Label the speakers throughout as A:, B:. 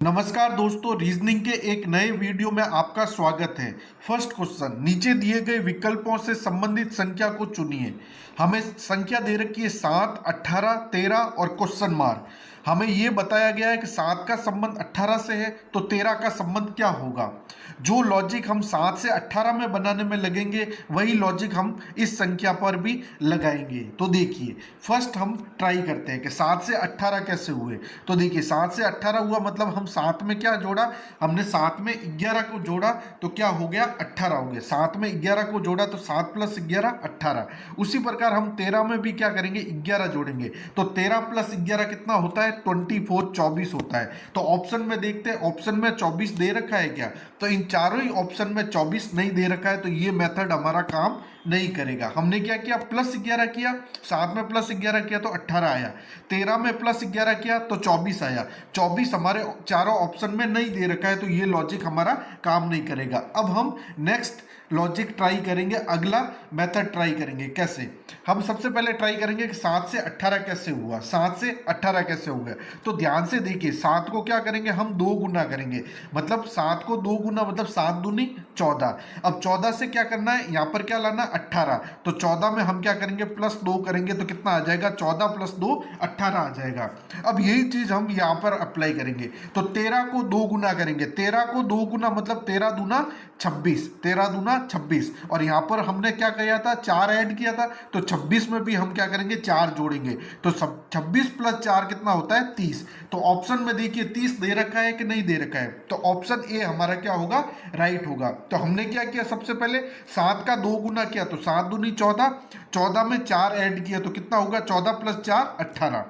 A: नमस्कार दोस्तों, रीजनिंग के एक नए वीडियो में आपका स्वागत है। फर्स्ट क्वेश्चन, नीचे दिए गए विकल्पों से संबंधित संख्या को चुनिए। हमें संख्या दे रखी है 7, 18, 13 और क्वेश्चन मार्क। हमें ये बताया गया है कि 7 का संबंध 18 से है, तो 13 का संबंध क्या होगा। जो लॉजिक हम 7 से 18 में बनाने में लगेंगे वही लॉजिक हम इस संख्या पर भी लगाएंगे। तो देखिए, फर्स्ट हम ट्राई करते हैं कि 7 से 18 कैसे हुए। तो देखिए, 7 से 18 हुआ मतलब हम 7 में क्या जोड़ा, हमने 7 में 11 को जोड़ा तो क्या हो गया, 18 हो गया। 7 में 11 को जोड़ा तो 7 + 11 18। उसी प्रकार हम 13 में भी क्या करेंगे, 11 जोड़ेंगे तो 13 + 11 कितना होता है, 24 24 होता है। तो ऑप्शन में देखते हैं, ऑप्शन में 24 दे रखा है क्या, तो इन चारों ही ऑप्शन में 24 नहीं दे रखा है, तो ये मेथड हमारा काम नहीं करेगा। हमने क्या किया, +11 किया, 7 में +11 किया तो 18 आया, 13 में +11 किया तो 24 आया। 24 हमारे चारों ऑप्शन में नहीं दे रखा है, तो ये लॉजिक हमारा काम नहीं करेगा। अब हम नेक्स्ट लॉजिक ट्राई करेंगे, अगला मेथड ट्राई करेंगे। कैसे, हम सबसे पहले ट्राई करेंगे कि 7 से 18 कैसे हुआ, 7 से 18 कैसे हो गया। तो ध्यान से देखिए, 7 को क्या करेंगे, हम 2 गुना करेंगे, मतलब 7 को 2 गुना मतलब 7 दूनी 14। अब 14 से क्या करना है, यहाँ पर क्या लाना, 18। तो 14 में हम क्या करेंगे, +2 करेंगे तो कितना आ जाएगा, 14 + 2 18 आ जाएगा। अब यही चीज हम यहाँ पर अप्लाई करेंगे। तो 13 को 2 गुना करेंगे, 13 को 2 गुना मतलब 13 दूना 26, 13 दूना 26। और यहाँ पर हमने क्या किया था, 4 ऐड किया था, तो 26 में भी हम क्या करेंगे, 4 जोड़ेंगे। तो 26 + 4 कितना होता है, 30। तो ऑप्शन में देखिए 30 दे रखा है कि नहीं दे रखा है, तो ऑप्शन ए हमारा क्या होगा, राइट होगा। तो हमने क्या किया, सबसे पहले 7 का 2 गुना किया तो 7 दूनी 14, 14 में 4 ऐड किया तो कितना होगा, 14 + 4 18।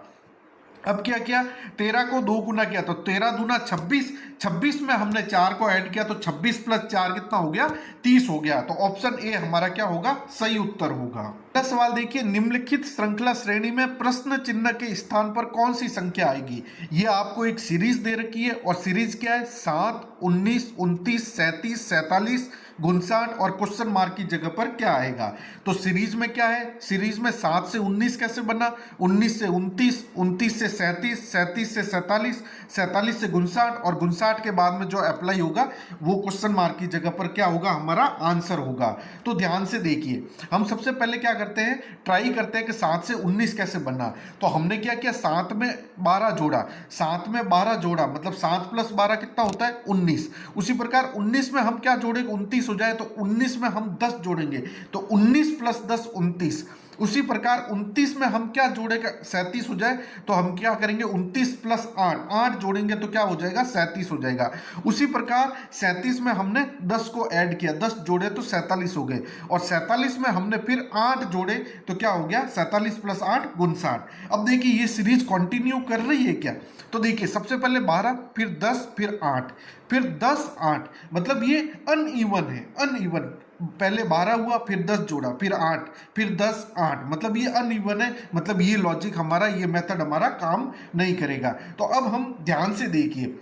A: अब क्या किया, 13 को 2 गुना किया तो 13 दूना 26, 26 में हमने 4 को ऐड किया तो 26 + 4 कितना हो गया, 30 हो गया। तो ऑप्शन ए हमारा क्या होगा, सही उत्तर होगा। अगला सवाल देखिए, निम्नलिखित श्रृंखला श्रेणी में प्रश्न चिन्ह के स्थान पर कौन सी संख्या आएगी। ये आपको एक सीरीज दे रखी है और सीरीज क्या है, 7, 19, 29, 37, 47, 59 और क्वेश्चन मार्क की जगह पर क्या आएगा। तो सीरीज में क्या है, सीरीज में 7 से 19 कैसे बना, 19 से 29, 29 से 37, 37 से 47, 47 से 59 और 59 के बाद में जो अप्लाई होगा वो क्वेश्चन मार्क की जगह पर क्या होगा, हमारा आंसर होगा। तो ध्यान से देखिए, हम सबसे पहले क्या करते हैं, ट्राई करते हैं कि 7 से 19 कैसे बनना। तो हमने क्या किया, 7 में 12 जोड़ा, 7 में 12 जोड़ा मतलब 7 + 12 कितना होता है, 19। उसी प्रकार 19 में हम क्या जोड़ेंगे, 29 हो जाए तो 19 में हम 10 जोड़ेंगे तो 19 + 10 29। उसी प्रकार 29 में हम क्या जोड़ेगा, 37 हो जाए तो हम क्या करेंगे, 29 + 8, 8 जोड़ेंगे तो क्या हो जाएगा, 37 हो जाएगा। उसी प्रकार 37 में हमने 10 को ऐड किया, 10 जोड़े तो 47 हो गए और 47 में हमने फिर 8 जोड़े तो क्या हो गया, 47 + 8 59। अब देखिए ये सीरीज कंटिन्यू कर रही है क्या, तो देखिए सबसे पहले 12, फिर 10, फिर 8, फिर 10 8, मतलब ये अनइवन है, अनइवन। पहले 12 हुआ, फिर 10 जोड़ा, फिर 8, फिर 10 8, मतलब ये अनइवन है, मतलब ये लॉजिक हमारा, ये मेथड हमारा काम नहीं करेगा। तो अब हम ध्यान से देखिए,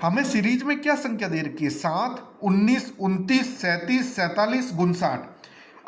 A: हमें सीरीज में क्या संख्या दे रखी है, 7, 19, 29, 37, 47, 59।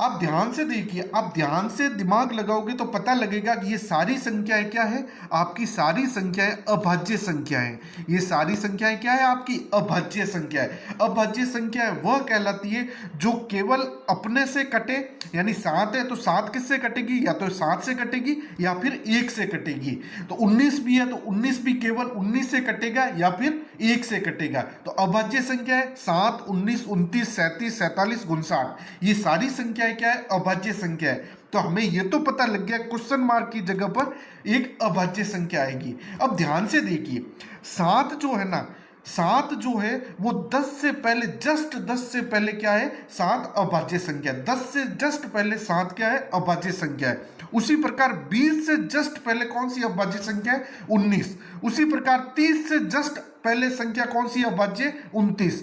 A: आप ध्यान से देखिए, आप ध्यान से दिमाग लगाओगे तो पता लगेगा कि ये सारी संख्याएं क्या है, आपकी सारी संख्याएं अभाज्य संख्याएं। ये सारी संख्याएं क्या है, आपकी अभाज्य संख्याएं। अभाज्य संख्याएं वह कहलाती है जो केवल अपने से कटे, यानी 7 है तो 7 किससे कटेगी, या तो 7 से कटेगी या फिर 1 से कटेगी। तो 19 भी है तो 19 भी केवल 19 से कटेगा या फिर 1 से कटेगा। तो अभाज्य संख्या है 7, 19, 29, 37, 47, 59, ये सारी संख्याएं क्या है, अभाज्य संख्या है। तो हमें ये तो पता लग गया क्वेश्चन मार्क की जगह पर एक अभाज्य संख्या आएगी। अब ध्यान से देखिए, 7 जो है ना, 7 जो है वो 10 से पहले, जस्ट 10 से पहले क्या है, 7 अभाज्य संख्या। 10 से जस्ट पहले 7 क्या है, अभाज्य संख्या है। उसी प्रकार 20 से जस्ट पहले कौन सी अभाज्य संख्या है, 19। उसी प्रकार 30 से जस्ट पहले संख्या कौन सी अभाज्य, 29।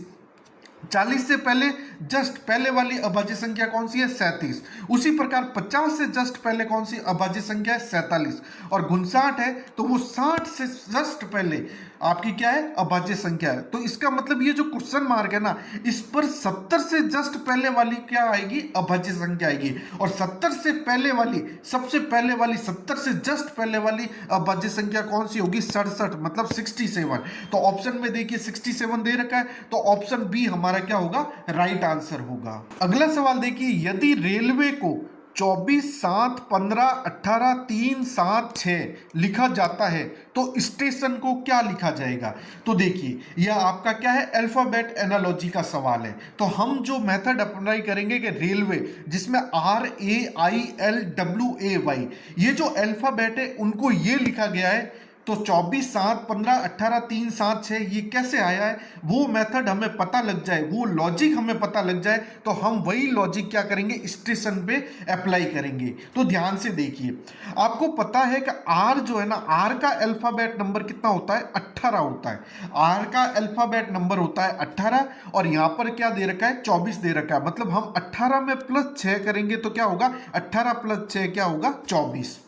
A: 40 से पहले जस्ट पहले वाली अभाज्य संख्या कौन सी है, 37। उसी प्रकार 50 से जस्ट पहले कौन सी अभाज्य संख्या है, 47। और 59 है तो वो 60 से जस्ट पहले आपकी क्या है, अभाज्य संख्या है। तो इसका मतलब ये जो क्वेश्चन मार्क है ना, इस पर 70 से जस्ट पहले वाली क्या आएगी, अभाज्य संख्या आएगी। और 70 से पहले वाली, सबसे पहले वाली 70 से जस्ट पहले वाली अभाज्य संख्या कौन सी होगी, 67, मतलब 67। तो ऑप्शन में देखिए 67 दे रखा है, तो ऑप्शन बी हमारा क्या होगा, राइट आंसर होगा। अगला सवाल देखिए, यदि रेलवे को 24, 7, 15, 18, 3, 7, 6 लिखा जाता है तो स्टेशन को क्या लिखा जाएगा। तो देखिए यह आपका क्या है, अल्फाबेट एनालॉजी का सवाल है। तो हम जो मेथड अप्लाई करेंगे कि रेलवे, जिसमें RAILWAY, ये जो अल्फाबेट है उनको ये लिखा गया है, तो 24, 7, 15, 18, 3, 7, 6 ये कैसे आया है, वो मेथड हमें पता लग जाए, वो लॉजिक हमें पता लग जाए, तो हम वही लॉजिक क्या करेंगे, स्टेशन पे अप्लाई करेंगे। तो ध्यान से देखिए, आपको पता है कि आर जो है ना, आर का अल्फाबेट नंबर कितना होता है, 18 होता है। आर का अल्फाबेट नंबर होता है 18, और यहां पर क्या दे रखा है, 24 दे रखा है। मतलब हम 18 में प्लस 6 करेंगे तो क्या होगा, 18 प्लस 6 क्या होगा, 24।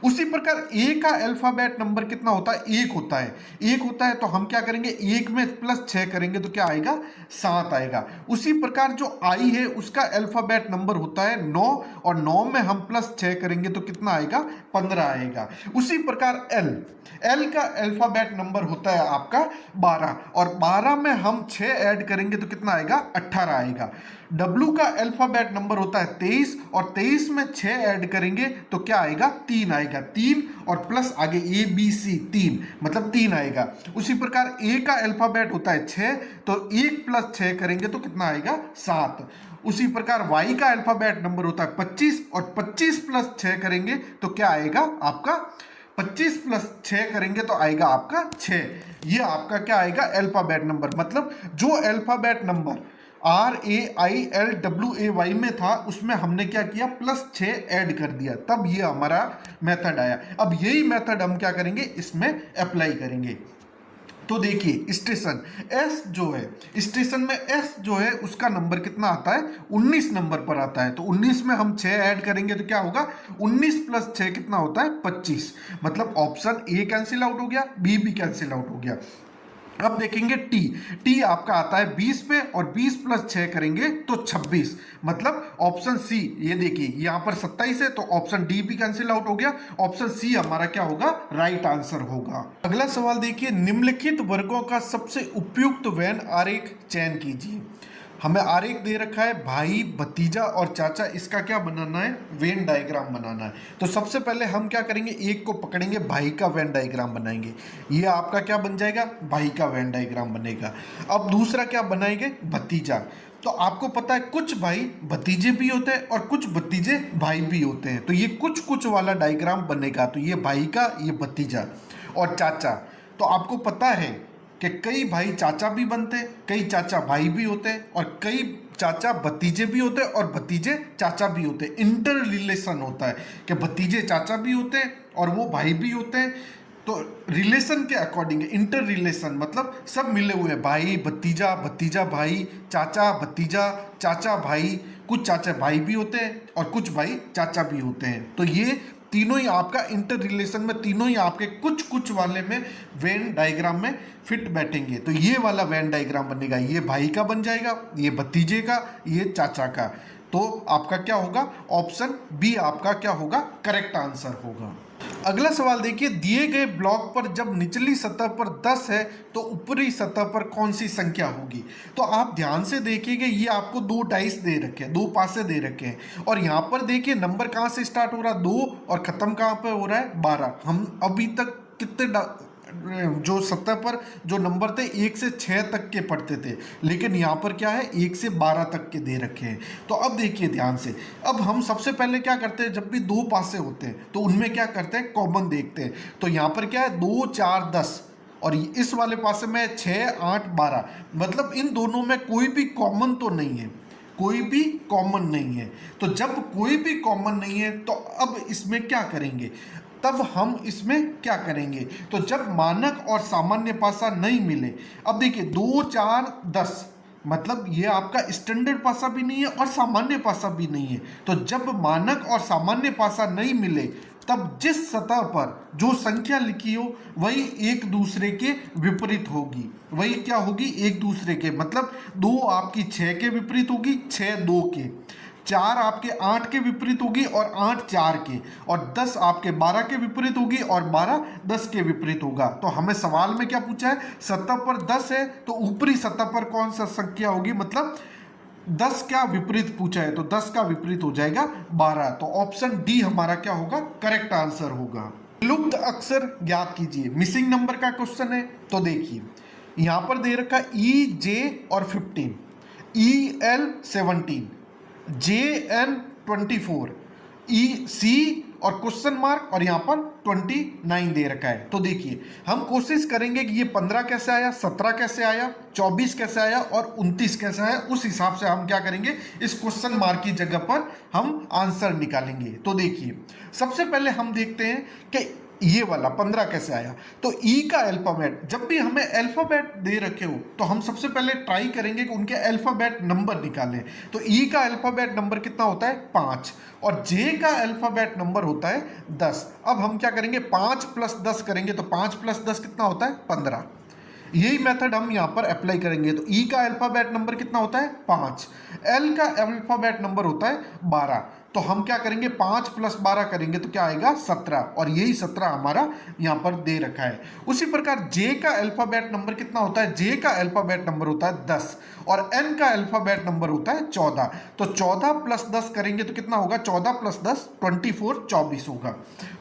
A: उसी प्रकार ए का अल्फाबेट नंबर कितना होता है, 1 होता है। 1 होता है तो हम क्या करेंगे, 1 में प्लस 6 करेंगे तो क्या आएगा, 7 आएगा। उसी प्रकार जो आई है उसका अल्फाबेट नंबर होता है 9, और 9 में हम प्लस 6 करेंगे तो कितना आएगा, 15 आएगा। उसी प्रकार एल, एल का अल्फाबेट नंबर होता है आपका 12, और 12 में हम 6 ऐड करेंगे तो कितना आएगा, 18 आएगा। डब्लू का अल्फाबेट नंबर होता है 23, और 23 में 6 ऐड करेंगे तो क्या आएगा, 3 आएगा। 3 और प्लस आगे ABC 3, मतलब 3 आएगा। उसी प्रकार ए का अल्फाबेट होता है 6, तो 1 प्लस 6 करेंगे तो कितना आएगा, 7। उसी प्रकार वाई का अल्फाबेट नंबर होता है 25, और 25 प्लस 6 करेंगे तो क्या आएगा आपका, 25 प्लस 6 करेंगे तो आएगा आपका 6। ये आपका क्या आएगा, अल्फाबेट नंबर। मतलब जो अल्फाबेट नंबर RAILWAY में था उसमें हमने क्या किया, प्लस 6 ऐड कर दिया, तब ये हमारा मेथड आया। अब यही मेथड हम क्या करेंगे, इसमें अप्लाई करेंगे। तो देखिए स्टेशन एस जो है, स्टेशन में एस जो है उसका नंबर कितना आता है, 19 नंबर पर आता है। तो 19 में हम 6 ऐड करेंगे तो क्या होगा, 19 प्लस 6 कितना होता है, 25। मतलब ऑप्शन ए कैंसिल आउट हो गया, बी भी कैंसिल आउट हो गया। अब देखेंगे टी, टी आपका आता है 20 पे, और 20 प्लस 6 करेंगे तो 26। मतलब ऑप्शन सी, ये देखिए यहाँ पर 27 है, तो ऑप्शन डी भी कैंसिल आउट हो गया। ऑप्शन सी हमारा क्या होगा, राइट आंसर होगा। अगला सवाल देखिए, निम्नलिखित वर्गों का सबसे उपयुक्त वेन आरेख चयन कीजिए। हमें आरेख दे रखा है भाई, भतीजा और चाचा, इसका क्या बनाना है, वेन डायग्राम बनाना है। तो सबसे पहले हम क्या करेंगे, एक को पकड़ेंगे, भाई का वेन डायग्राम बनाएंगे। ये आपका क्या बन जाएगा, भाई का वेन डायग्राम बनेगा। अब दूसरा क्या बनाएंगे, भतीजा। तो आपको पता है कुछ भाई भतीजे भी होते हैं और कुछ भतीजे भाई भी होते हैं, तो ये कुछ कुछ वाला डायग्राम बनेगा। तो ये भाई का, ये भतीजा। और चाचा, तो आपको पता है कि कई भाई चाचा भी बनते हैं, कई चाचा भाई भी होते हैं, और कई चाचा भतीजे भी होते हैं और भतीजे चाचा भी होते हैं। इंटर रिलेशन होता है कि भतीजे चाचा भी होते हैं और वो भाई भी होते हैं। तो रिलेशन के अकॉर्डिंग इंटर रिलेशन, मतलब सब मिले हुए हैं, भाई भतीजा, भतीजा भाई, चाचा भतीजा, चाचा भाई। कुछ चाचा भाई भी होते हैं और कुछ भाई चाचा भी होते हैं। तो ये तीनों ही आपका इंटर रिलेशन में, तीनों ही आपके कुछ कुछ वाले में वेन डायग्राम में फिट बैठेंगे। तो ये वाला वेन डायग्राम बनेगा, ये भाई का बन जाएगा, ये भतीजे का, ये चाचा का। तो आपका क्या होगा, ऑप्शन बी आपका क्या होगा, करेक्ट आंसर होगा। अगला सवाल देखिए, दिए गए ब्लॉक पर जब निचली सतह पर 10 है तो ऊपरी सतह पर कौन सी संख्या होगी। तो आप ध्यान से देखिएगा, ये आपको 2 डाइस दे रखे हैं, 2 पासे दे रखे हैं, और यहाँ पर देखिए नंबर कहाँ से स्टार्ट हो रहा है, 2, और खत्म कहाँ पे हो रहा है, 12। हम अभी तक कितने जो सतह पर जो नंबर थे 1 से 6 तक के पढ़ते थे, लेकिन यहाँ पर क्या है, 1 से 12 तक के दे रखे हैं। तो अब देखिए ध्यान से, अब हम सबसे पहले क्या करते हैं, जब भी 2 पासे होते हैं तो उनमें क्या करते हैं, कॉमन देखते हैं। तो यहाँ पर क्या है, 2, 4, 10, और इस वाले पासे में 6, 8, 12। मतलब इन दोनों में कोई भी कॉमन तो नहीं है, कोई भी कॉमन नहीं है। तो जब कोई भी कॉमन नहीं है तो अब इसमें क्या करेंगे, तब हम इसमें क्या करेंगे, तो जब मानक और सामान्य पासा नहीं मिले। अब देखिए 2, 4, 10, मतलब ये आपका स्टैंडर्ड पासा भी नहीं है और सामान्य पासा भी नहीं है। तो जब मानक और सामान्य पासा नहीं मिले तब जिस सतह पर जो संख्या लिखी हो वही एक दूसरे के विपरीत होगी। वही क्या होगी? एक दूसरे के, मतलब 2 आपकी 6 के विपरीत होगी, 6 2 के, 4 आपके 8 के विपरीत होगी और 8 4 के, और 10 आपके 12 के विपरीत होगी और 12 10 के विपरीत होगा। तो हमें सवाल में क्या पूछा है? सतह पर 10 है तो ऊपरी सतह पर कौन सा संख्या होगी, मतलब 10 का विपरीत पूछा है तो 10 का विपरीत हो जाएगा 12। तो ऑप्शन डी हमारा क्या होगा? करेक्ट आंसर होगा। लुप्त अक्षर ज्ञात कीजिए, मिसिंग नंबर का क्वेश्चन है। तो देखिए यहां पर दे रखा ई जे और 15, ई एल 17, जे एन 24, ई सी और क्वेश्चन मार्क और यहां पर 29 दे रखा है। तो देखिए हम कोशिश करेंगे कि ये 15 कैसे आया, 17 कैसे आया, 24 कैसे आया और 29 कैसे आया, उस हिसाब से हम क्या करेंगे, इस क्वेश्चन मार्क की जगह पर हम आंसर निकालेंगे। तो देखिए सबसे पहले हम देखते हैं कि ये वाला 15 कैसे आया। तो ई का अल्फाबेट, जब भी हमें अल्फाबेट दे रखे हो तो हम सबसे पहले ट्राई करेंगे कि उनके अल्फाबेट नंबर निकालें। तो ई का अल्फाबेट नंबर कितना होता है? 5, और जे का अल्फाबेट नंबर होता है 10। अब हम क्या करेंगे? 5 + 10 करेंगे तो 5 + 10 कितना होता है? 15। यही मेथड हम यहाँ पर अप्लाई करेंगे। तो ई का अल्फाबेट नंबर कितना होता है? 5। एल का अल्फाबेट नंबर होता है 12। तो हम क्या करेंगे? 5 + 12 करेंगे तो क्या आएगा? 17, और यही 17 हमारा यहाँ पर दे रखा है। उसी प्रकार जे का अल्फाबेट नंबर कितना होता है? जे का अल्फाबेट नंबर होता है 10, और एन का अल्फाबेट नंबर होता है 14। तो 14 + 10 करेंगे तो कितना होगा? 14 + 10 24, 24 होगा।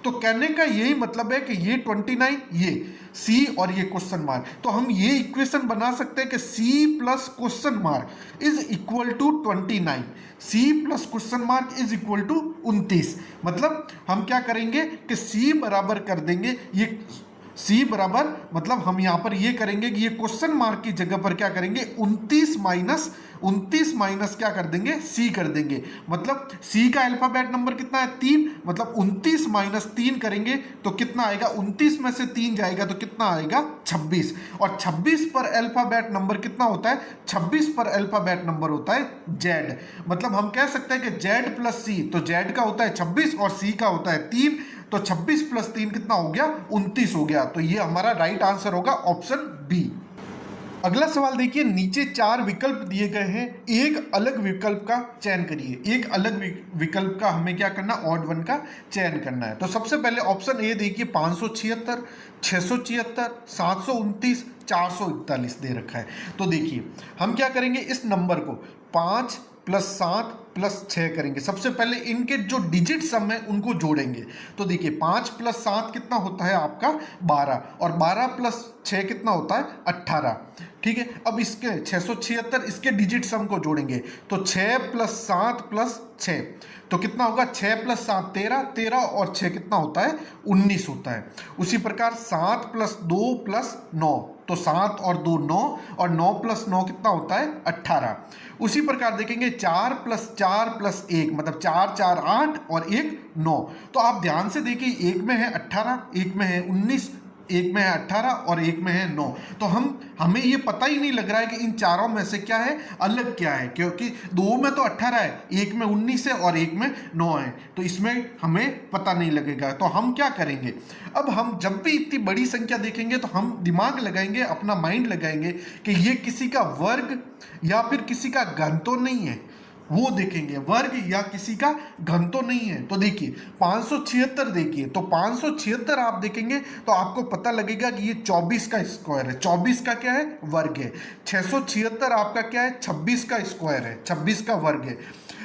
A: तो कहने का यही मतलब है कि ये 29, ये सी और ये क्वेश्चन मार्क, तो हम ये इक्वेशन बना सकते हैं कि C plus question mark is equal to 29, C plus question mark is equal to 29। मतलब हम क्या करेंगे कि सी बराबर कर देंगे, ये सी बराबर मतलब हम यहां पर ये करेंगे कि ये क्वेश्चन मार्क की जगह पर क्या करेंगे? 29 माइनस क्या कर देंगे? सी कर देंगे। मतलब सी का अल्फाबेट नंबर कितना है? 3, मतलब 29 - 3 करेंगे तो कितना आएगा? 29 में से 3 जाएगा तो कितना आएगा? 26। और 26 पर अल्फाबेट नंबर कितना होता है? 26 पर अल्फाबेट नंबर होता है जेड। मतलब हम कह सकते हैं कि जेड प्लस सी, तो जेड का होता है 26 और सी का होता है 3, तो 26 + 3 कितना हो गया? 29 हो गया। तो ये हमारा राइट आंसर होगा ऑप्शन बी। अगला सवाल देखिए, नीचे 4 विकल्प दिए गए हैं, एक अलग विकल्प का चयन करिए। एक अलग विकल्प का हमें क्या करना? ऑड वन का चयन करना है। तो सबसे पहले ऑप्शन ए देखिए, 576, 676, 729, 441 दे रखा है। तो देखिए हम क्या करेंगे? इस नंबर को 5 + 7 + 6 करेंगे। सबसे पहले इनके जो डिजिट सम है उनको जोड़ेंगे। तो देखिए 5 + 7 कितना होता है आपका? 12, और 12 + 6 कितना होता है? 18। ठीक है, अब इसके 676 इसके डिजिट सम को जोड़ेंगे तो 6 + 7 + 6, तो कितना होगा? 6 + 7 13, 13 और 6 कितना होता है? 19 होता है। उसी प्रकार 7 + 2 + 9, तो 7 और 2 9, और 9 + 9 कितना होता है? 18। उसी प्रकार देखेंगे 4 + 4 + 1, मतलब 4 4 8 और 1 9। तो आप ध्यान से देखिए, एक में है 18, एक में है 19, एक में है 18 और एक में है 9। तो हमें ये पता ही नहीं लग रहा है कि इन चारों में से क्या है, अलग क्या है, क्योंकि दो में तो 18 है, एक में 19 है और एक में 9 है। तो इसमें हमें पता नहीं लगेगा। तो हम क्या करेंगे? अब हम जब भी इतनी बड़ी संख्या देखेंगे तो हम दिमाग लगाएंगे, अपना माइंड लगाएंगे कि ये किसी का वर्ग या फिर किसी का घन तो नहीं है, वो देखेंगे, वर्ग या किसी का घन तो नहीं है। तो देखिए 576 देखिए, तो 576 आप देखेंगे तो आपको पता लगेगा कि ये 24 का स्क्वायर है। 24 का क्या है? वर्ग है। 676 आपका क्या है? 26 का स्क्वायर है, 26 का वर्ग है।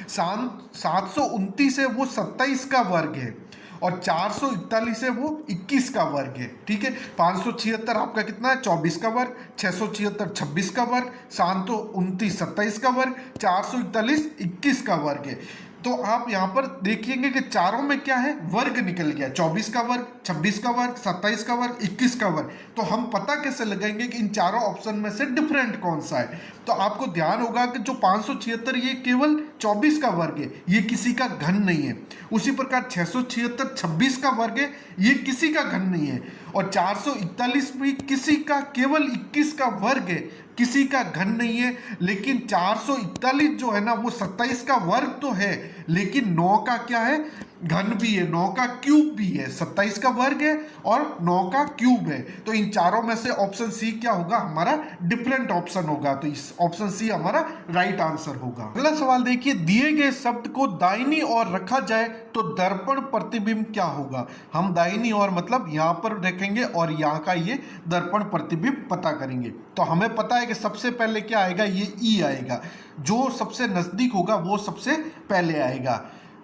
A: 729 है वो 27 का वर्ग है, और 441 है वो 21 का वर्ग है। ठीक है, 576 आपका कितना है? 24 का वर्ग, 676 26 का वर्ग, 729 27 का वर्ग, 441 21 का वर्ग है। तो आप यहाँ पर देखिएंगे कि चारों में क्या है? वर्ग निकल गया। 24 का वर्ग, 26 का वर्ग, 27 का वर्ग, 21 का वर्ग। तो हम पता कैसे लगाएंगे कि इन चारों ऑप्शन में से डिफरेंट कौन सा है? तो आपको ध्यान होगा कि जो 576 ये केवल 24 का वर्ग है, ये किसी का घन नहीं है। उसी प्रकार 676 26 का वर्ग है, ये किसी का घन नहीं है। और 441 भी किसी का, केवल 21 का वर्ग है, किसी का घन नहीं है। लेकिन 441 जो है ना, वो 27 का वर्ग तो है, लेकिन 9 का क्या है? घन भी है, 9 का क्यूब भी है, 27 का वर्ग है और 9 का क्यूब है। तो इन चारों में से ऑप्शन सी क्या होगा, हमारा डिफरेंट ऑप्शन होगा। तो इस ऑप्शन सी हमारा राइट आंसर होगा। अगला सवाल देखिए, दिए गए शब्द को दाहिनी ओर रखा जाए तो दर्पण प्रतिबिंब क्या होगा। हम दाहिनी ओर मतलब यहां पर देखेंगे और यहाँ का ये दर्पण प्रतिबिंब पता करेंगे। तो हमें पता है कि सबसे पहले क्या आएगा, ये ई आएगा, जो सबसे नजदीक होगा वो सबसे पहले आएगा,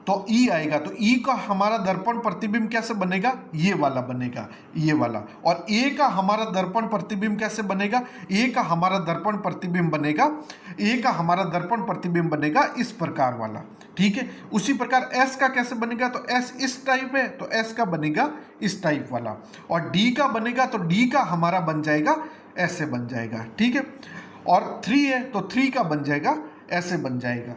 A: तो ई आएगा। तो ई का हमारा दर्पण प्रतिबिंब कैसे बनेगा, ये वाला बनेगा, ये वाला। और ए का हमारा दर्पण प्रतिबिंब कैसे बनेगा, ए का हमारा दर्पण प्रतिबिंब बनेगा, ए का हमारा दर्पण प्रतिबिंब बनेगा इस प्रकार वाला, ठीक है। उसी प्रकार एस का कैसे बनेगा, तो एस इस टाइप है तो एस का बनेगा इस टाइप वाला। और डी का बनेगा तो डी का हमारा बन जाएगा ऐसे बन जाएगा, ठीक है। और 3 है तो 3 का बन जाएगा ऐसे बन जाएगा,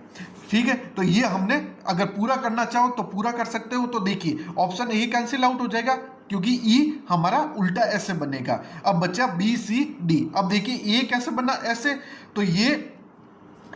A: ठीक है। तो ये हमने अगर पूरा करना चाहो तो पूरा कर सकते हो। तो देखिए ऑप्शन ए कैंसिल आउट हो जाएगा क्योंकि ई हमारा उल्टा ऐसे बनेगा। अब बचा बी सी डी। अब देखिए ए कैसे बना ऐसे, तो ये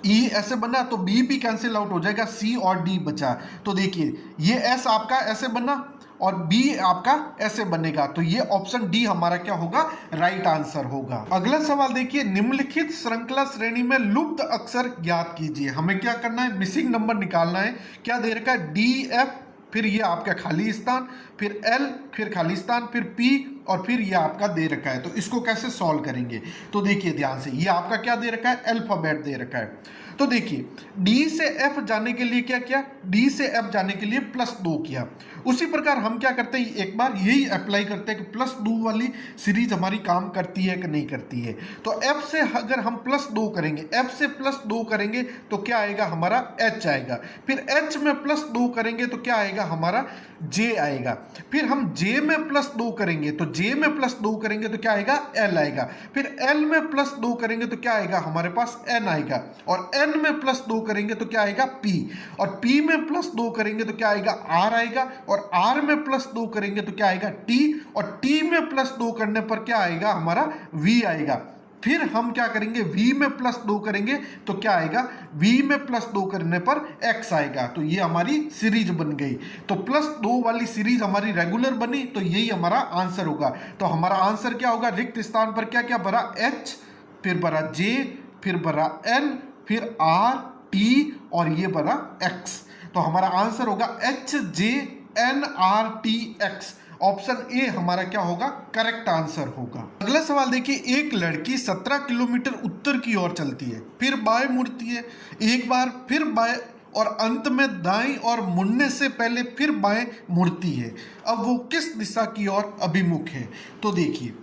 A: ई ऐसे बना तो बी भी कैंसिल आउट हो जाएगा, सी और डी बचा। तो देखिए ये एस आपका ऐसे बना और बी आपका ऐसे बनेगा। तो ये ऑप्शन डी हमारा क्या होगा, राइट आंसर होगा। अगला सवाल देखिए, निम्नलिखित श्रृंखला श्रेणी में लुप्त अक्षर ज्ञात कीजिए। हमें क्या करना है, मिसिंग नंबर निकालना है। क्या दे रखा है, डी एफ, फिर ये आपका खाली स्थान, फिर एल, फिर खाली स्थान, फिर पी और फिर ये आपका दे रखा है। तो इसको कैसे सॉल्व करेंगे, तो देखिए ध्यान से, ये आपका क्या दे रखा है, अल्फाबेट दे रखा है। तो देखिए डी से एफ जाने के लिए क्या किया, डी से एफ जाने के लिए +2 किया। उसी प्रकार हम क्या करते हैं, एक बार यही अप्लाई करते हैं कि +2 वाली सीरीज हमारी काम करती है कि नहीं करती है। तो एफ से अगर हम +2 करेंगे, एफ से +2 करेंगे तो क्या आएगा, हमारा एच आएगा। फिर एच में +2 करेंगे तो क्या आएगा, हमारा जे आएगा। फिर हम जे में +2 करेंगे तो जे में +2 करेंगे तो क्या आएगा, एल आएगा। फिर एल में +2 करेंगे तो क्या आएगा, हमारे पास एन आएगा। और एन में +2 करेंगे तो क्या आएगा, पी। और पी में +2 करेंगे तो क्या आएगा, आर आएगा। और आर में +2 करेंगे तो क्या आएगा, टी। और टी में +2 करने पर क्या आएगा, हमारा वी आएगा। फिर हम क्या करेंगे, v में +2 करेंगे तो क्या आएगा, v में +2 करने पर x आएगा। तो ये हमारी सीरीज बन गई। तो +2 वाली सीरीज हमारी रेगुलर बनी, तो यही हमारा आंसर होगा। तो हमारा आंसर क्या होगा, रिक्त स्थान पर क्या क्या भरा, h, फिर भरा j, फिर भरा n, फिर r, t और ये भरा x। तो हमारा आंसर होगा h, j, n, r, t, x। Option A हमारा क्या होगा, करेक्ट आंसर होगा। अगला सवाल देखिए, एक लड़की 17 किलोमीटर उत्तर की ओर चलती है, फिर बाएं मुड़ती है एक बार, फिर बाएं और अंत में दाएं और मुड़ने से पहले फिर बाएं मुड़ती है। अब वो किस दिशा की ओर अभिमुख है। तो देखिए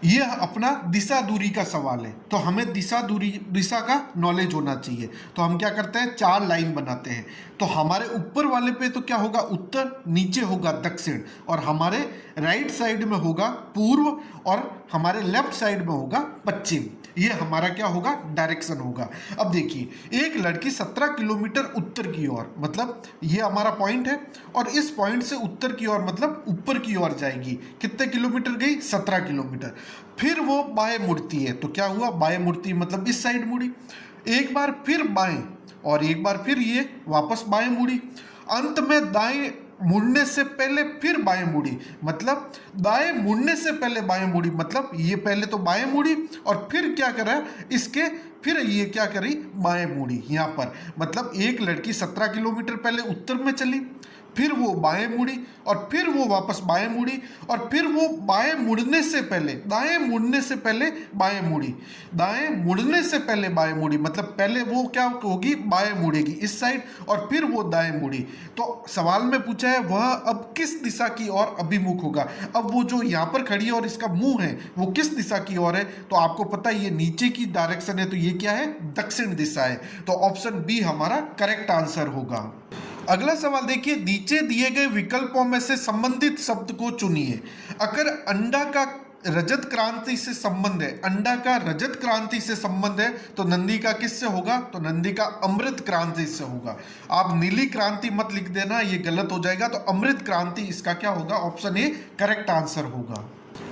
A: यह अपना दिशा दूरी का सवाल है, तो हमें दिशा का नॉलेज होना चाहिए। तो हम क्या करते हैं, 4 लाइन बनाते हैं। तो हमारे ऊपर वाले पे तो क्या होगा, उत्तर, नीचे होगा दक्षिण, और हमारे राइट साइड में होगा पूर्व, और हमारे लेफ्ट साइड में होगा पश्चिम। ये हमारा क्या होगा, डायरेक्शन होगा। अब देखिए एक लड़की 17 किलोमीटर उत्तर की ओर, मतलब ये हमारा पॉइंट है, और इस पॉइंट से उत्तर की ओर मतलब ऊपर की ओर जाएगी। कितने किलोमीटर गई, 17 किलोमीटर। फिर वो बाएं मुड़ती है, तो क्या हुआ, बाएं मुड़ती मतलब इस साइड मुड़ी, एक बार फिर बाएं, और एक बार फिर ये वापस बाएं मुड़ी। अंत में दाएं मुड़ने से पहले फिर बाएं मुड़ी, मतलब दाएं मुड़ने से पहले बाएं मुड़ी, मतलब ये पहले तो बाएं मुड़ी और फिर क्या करा इसके, फिर ये क्या करी, बाएं मुड़ी यहाँ पर। मतलब एक लड़की 17 किलोमीटर पहले उत्तर में चली, फिर वो बाएं मुड़ी, और फिर वो वापस बाएं मुड़ी, और फिर वो बाएं मुड़ने से पहले, दाएं मुड़ने से पहले बाएं मुड़ी, दाएं मुड़ने से पहले बाएं मुड़ी, मतलब पहले वो क्या होगी, बाएं मुड़ेगी इस साइड, और फिर वो दाएं मुड़ी। तो सवाल में पूछा है वह अब किस दिशा की ओर अभिमुख होगा। अब वो जो यहाँ पर खड़ी है और इसका मुंह है वो किस दिशा की ओर है, तो आपको पता है ये नीचे की डायरेक्शन है, तो ये क्या है, दक्षिण दिशा है। तो ऑप्शन बी हमारा करेक्ट आंसर होगा। अगला सवाल देखिए, नीचे दिए गए विकल्पों में से संबंधित शब्द को चुनिए। अगर अंडा का रजत क्रांति से संबंध है, अंडा का रजत क्रांति से संबंध है, तो नंदी का किससे होगा, तो नंदी का अमृत क्रांति से होगा। आप नीली क्रांति मत लिख देना, ये गलत हो जाएगा। तो अमृत क्रांति इसका क्या होगा, ऑप्शन ए करेक्ट आंसर होगा।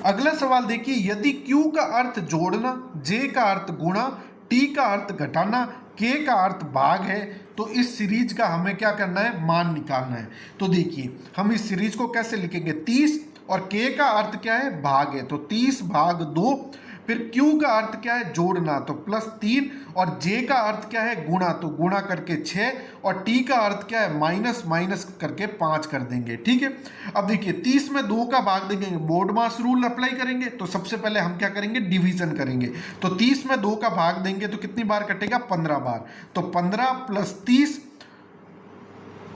A: अगला सवाल देखिए, यदि Q का अर्थ जोड़ना, J का अर्थ गुणा, टी का अर्थ घटाना, के का अर्थ भाग है, तो इस सीरीज का हमें क्या करना है, मान निकालना है। तो देखिए हम इस सीरीज को कैसे लिखेंगे, 30 और के का अर्थ क्या है, भाग है, तो 30 भाग 2। फिर Q का अर्थ क्या है, जोड़ना, तो +3, और J का अर्थ क्या है, गुणा, तो गुणा करके 6, और T का अर्थ क्या है, माइनस, माइनस करके 5 कर देंगे। ठीक है, अब देखिए 30 में 2 का भाग देंगे, बोर्ड मास रूल अप्लाई करेंगे, तो सबसे पहले हम क्या करेंगे, डिवीजन करेंगे। तो 30 में 2 का भाग देंगे तो कितनी बार कटेगा, 15 बार। तो 15 + 30,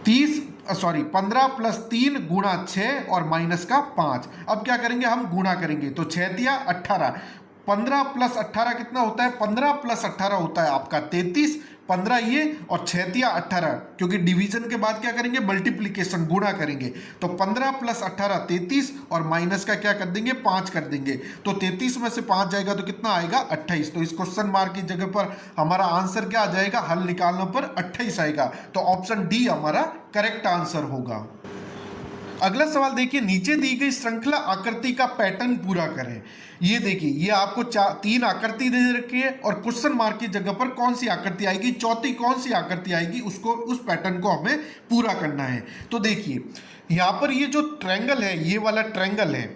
A: 15 + 3 गुणा 6 और माइनस का 5। अब क्या करेंगे, हम गुणा करेंगे, तो 6 × 18, 15 + 18 कितना होता है, 15 + 18 होता है आपका 33, 15 ये और 6 × 18, क्योंकि डिवीजन के बाद क्या करेंगे, मल्टीप्लीकेशन, गुणा करेंगे। तो 15 + 18 33, और माइनस का क्या कर देंगे, 5 कर देंगे। तो 33 में से 5 जाएगा तो कितना आएगा, 28। तो इस क्वेश्चन मार्क की जगह पर हमारा आंसर क्या आ जाएगा, हल निकालने पर 28 आएगा। तो ऑप्शन डी हमारा करेक्ट आंसर होगा। अगला सवाल देखिए, नीचे दी गई श्रृंखला आकृति का पैटर्न पूरा करें। ये देखिए, ये आपको 3 आकृति दे रखी है और क्वेश्चन मार्क की जगह पर कौन सी आकृति आएगी, चौथी कौन सी आकृति आएगी, उसको, उस पैटर्न को हमें पूरा करना है। तो देखिए यहाँ पर ये जो ट्रायंगल है, ये वाला ट्रायंगल है,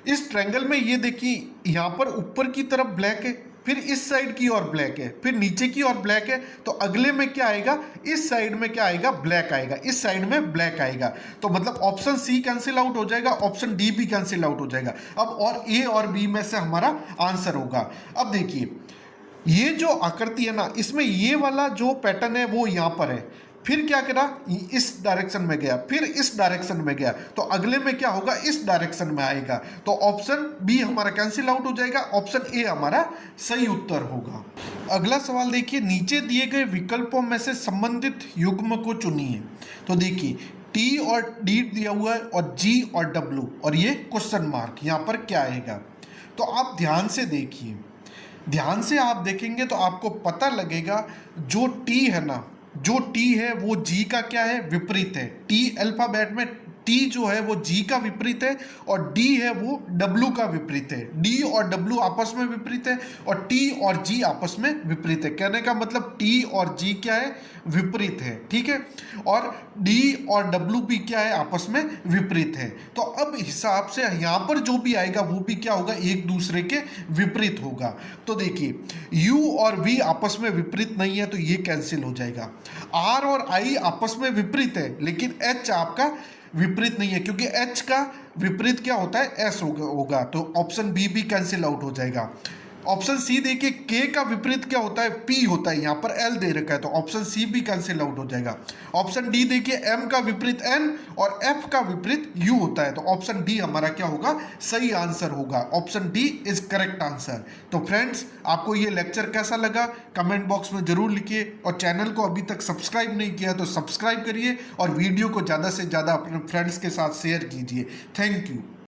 A: इस ट्रायंगल में ये देखिए यहाँ पर ऊपर की तरफ ब्लैक है, फिर इस साइड की ओर ब्लैक है, फिर नीचे की ओर ब्लैक है, तो अगले में क्या आएगा, इस साइड में क्या आएगा, ब्लैक आएगा, इस साइड में ब्लैक आएगा। तो मतलब ऑप्शन सी कैंसिल आउट हो जाएगा, ऑप्शन डी भी कैंसिल आउट हो जाएगा। अब और ए और बी में से हमारा आंसर होगा। अब देखिए ये जो आकृति है ना, इसमें ये वाला जो पैटर्न है वो यहाँ पर है, फिर क्या करा, इस डायरेक्शन में गया, फिर इस डायरेक्शन में गया, तो अगले में क्या होगा, इस डायरेक्शन में आएगा। तो ऑप्शन बी हमारा कैंसिल आउट हो जाएगा, ऑप्शन ए हमारा सही उत्तर होगा। अगला सवाल देखिए, नीचे दिए गए विकल्पों में से संबंधित युग्म को चुनिए। तो देखिए टी और डी दिया हुआ है और जी और डब्ल्यू और ये क्वेश्चन मार्क, यहाँ पर क्या आएगा। तो आप ध्यान से देखिए, ध्यान से आप देखेंगे तो आपको पता लगेगा, जो टी है ना, जो टी है वो जी का क्या है, विपरीत है। टी अल्फाबेट में टी जो है वो जी का विपरीत है और डी है वो डब्ल्यू का विपरीत है। डी और डब्ल्यू आपस में विपरीत है और टी और जी आपस में विपरीत है। कहने का मतलब टी और जी क्या है, विपरीत है। ठीक है, और डी और डब्ल्यू भी क्या है, आपस में विपरीत है। तो अब हिसाब से यहाँ पर जो भी आएगा वो भी क्या होगा, एक दूसरे के विपरीत होगा। तो देखिए यू और वी आपस में विपरीत नहीं है, तो ये कैंसिल हो जाएगा। आर और आई आपस में विपरीत है, लेकिन एच आपका विपरीत नहीं है, क्योंकि एच का विपरीत क्या होता है, एस होगा। तो ऑप्शन बी भी कैंसिल आउट हो जाएगा। ऑप्शन सी देखिए, के का विपरीत क्या होता है, पी होता है, यहाँ पर एल दे रखा है, तो ऑप्शन सी भी कैंसिल आउट हो जाएगा। ऑप्शन डी देखिए, एम का विपरीत एन और एफ का विपरीत यू होता है, तो ऑप्शन डी हमारा क्या होगा, सही आंसर होगा। Option D is correct answer. तो फ्रेंड्स, आपको ये लेक्चर कैसा लगा कमेंट बॉक्स में जरूर लिखिए, और चैनल को अभी तक सब्सक्राइब नहीं किया तो सब्सक्राइब करिए और वीडियो को ज़्यादा से ज़्यादा अपने फ्रेंड्स के साथ शेयर कीजिए। Thank you.